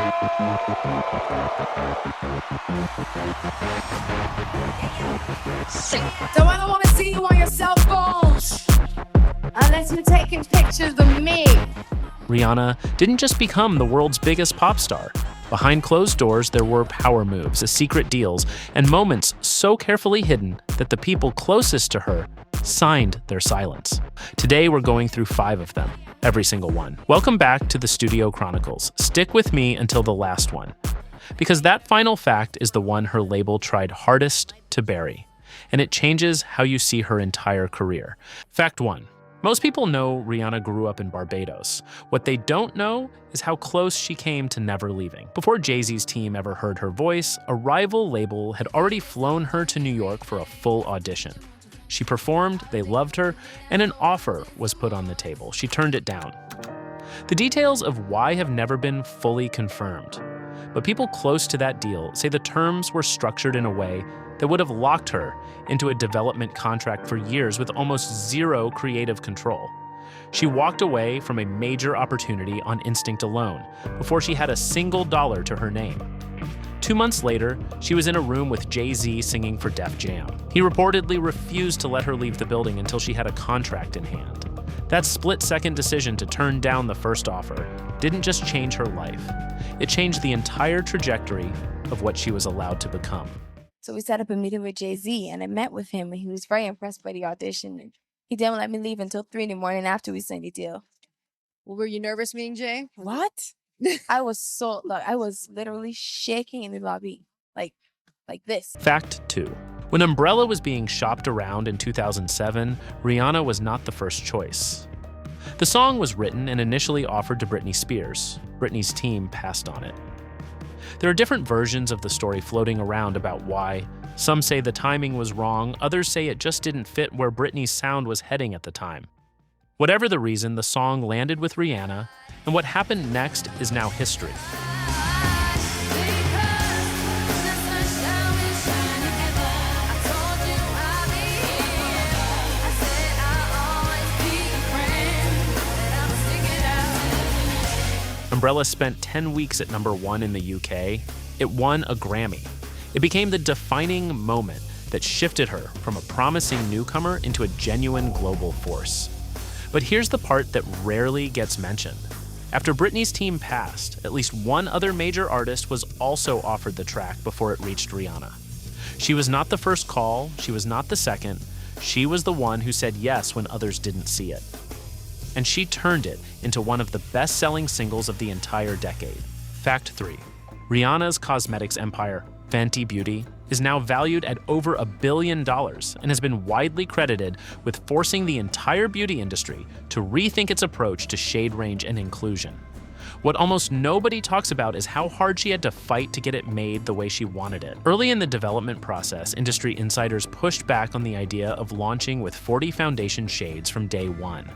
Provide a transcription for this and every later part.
So I don't want to see you on your cell phones unless you're taking pictures of me. Rihanna didn't just become the world's biggest pop star. Behind closed doors, there were power moves, secret deals, and moments so carefully hidden that the people closest to her signed their silence. Today, we're going through 5 of them, every single one. Welcome back to the Studio Chronicles. Stick with me until the last one, because that final fact is the one her label tried hardest to bury, and it changes how you see her entire career. Fact 1. Most people know Rihanna grew up in Barbados. What they don't know is how close she came to never leaving. Before Jay-Z's team ever heard her voice, a rival label had already flown her to New York for a full audition. She performed, they loved her, and an offer was put on the table. She turned it down. The details of why have never been fully confirmed, but people close to that deal say the terms were structured in a way that would have locked her into a development contract for years with almost zero creative control. She walked away from a major opportunity on instinct alone before she had a single dollar to her name. 2 months later, she was in a room with Jay-Z singing for Def Jam. He reportedly refused to let her leave the building until she had a contract in hand. That split-second decision to turn down the first offer didn't just change her life. It changed the entire trajectory of what she was allowed to become. So we set up a meeting with Jay-Z, and I met with him, and he was very impressed by the audition. And he didn't let me leave until 3 in the morning after we signed the deal. Well, were you nervous meeting Jay? What? I was literally shaking in the lobby, like this. Fact 2. When Umbrella was being shopped around in 2007, Rihanna was not the first choice. The song was written and initially offered to Britney Spears. Britney's team passed on it. There are different versions of the story floating around about why. Some say the timing was wrong, others say it just didn't fit where Britney's sound was heading at the time. Whatever the reason, the song landed with Rihanna, and what happened next is now history. Umbrella spent 10 weeks at number 1 in the UK. It won a Grammy. It became the defining moment that shifted her from a promising newcomer into a genuine global force. But here's the part that rarely gets mentioned. After Britney's team passed, at least one other major artist was also offered the track before it reached Rihanna. She was not the first call, she was not the second, she was the one who said yes when others didn't see it. And she turned it into one of the best-selling singles of the entire decade. Fact 3. Rihanna's cosmetics empire, Fenty Beauty, is now valued at over $1 billion and has been widely credited with forcing the entire beauty industry to rethink its approach to shade range and inclusion. What almost nobody talks about is how hard she had to fight to get it made the way she wanted it. Early in the development process, industry insiders pushed back on the idea of launching with 40 foundation shades from day one.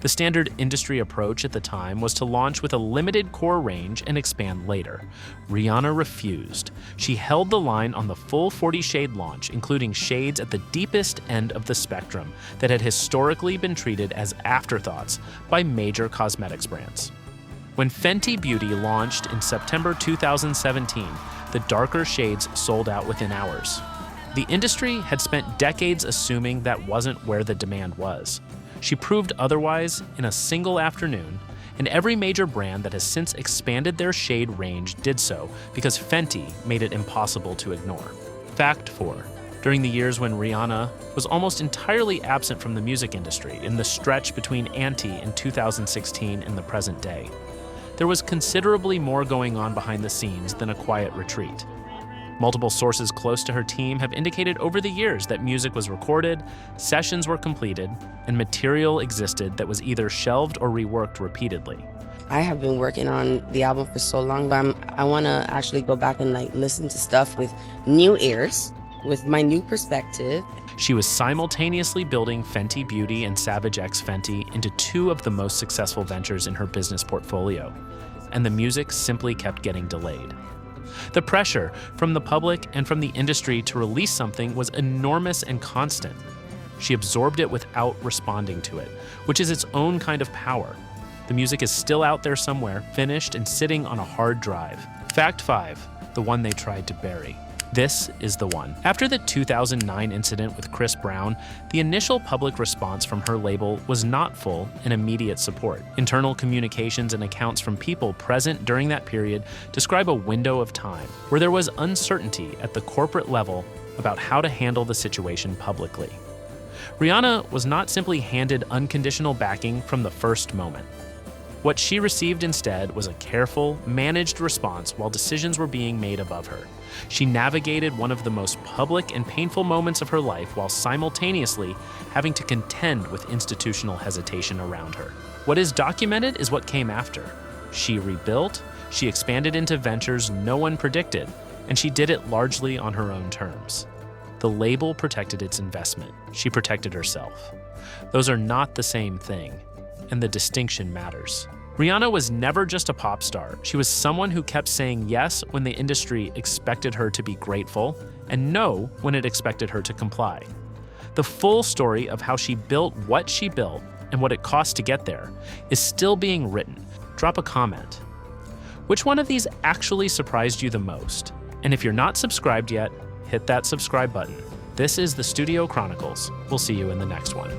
The standard industry approach at the time was to launch with a limited core range and expand later. Rihanna refused. She held the line on the full 40-shade launch, including shades at the deepest end of the spectrum that had historically been treated as afterthoughts by major cosmetics brands. When Fenty Beauty launched in September 2017, the darker shades sold out within hours. The industry had spent decades assuming that wasn't where the demand was. She proved otherwise in a single afternoon, and every major brand that has since expanded their shade range did so because Fenty made it impossible to ignore. Fact 4. During the years when Rihanna was almost entirely absent from the music industry, in the stretch between Anti in 2016 and the present day, there was considerably more going on behind the scenes than a quiet retreat. Multiple sources close to her team have indicated over the years that music was recorded, sessions were completed, and material existed that was either shelved or reworked repeatedly. I have been working on the album for so long, but I want to actually go back and listen to stuff with new ears, with my new perspective. She was simultaneously building Fenty Beauty and Savage X Fenty into 2 of the most successful ventures in her business portfolio, and the music simply kept getting delayed. The pressure from the public and from the industry to release something was enormous and constant. She absorbed it without responding to it, which is its own kind of power. The music is still out there somewhere, finished and sitting on a hard drive. Fact 5, the one they tried to bury. This is the one. After the 2009 incident with Chris Brown, the initial public response from her label was not full and immediate support. Internal communications and accounts from people present during that period describe a window of time where there was uncertainty at the corporate level about how to handle the situation publicly. Rihanna was not simply handed unconditional backing from the first moment. What she received instead was a careful, managed response while decisions were being made above her. She navigated one of the most public and painful moments of her life while simultaneously having to contend with institutional hesitation around her. What is documented is what came after. She rebuilt, she expanded into ventures no one predicted, and she did it largely on her own terms. The label protected its investment. She protected herself. Those are not the same thing, and the distinction matters. Rihanna was never just a pop star. She was someone who kept saying yes when the industry expected her to be grateful, and no when it expected her to comply. The full story of how she built what she built and what it cost to get there is still being written. Drop a comment. Which one of these actually surprised you the most? And if you're not subscribed yet, hit that subscribe button. This is the Studio Chronicles. We'll see you in the next one.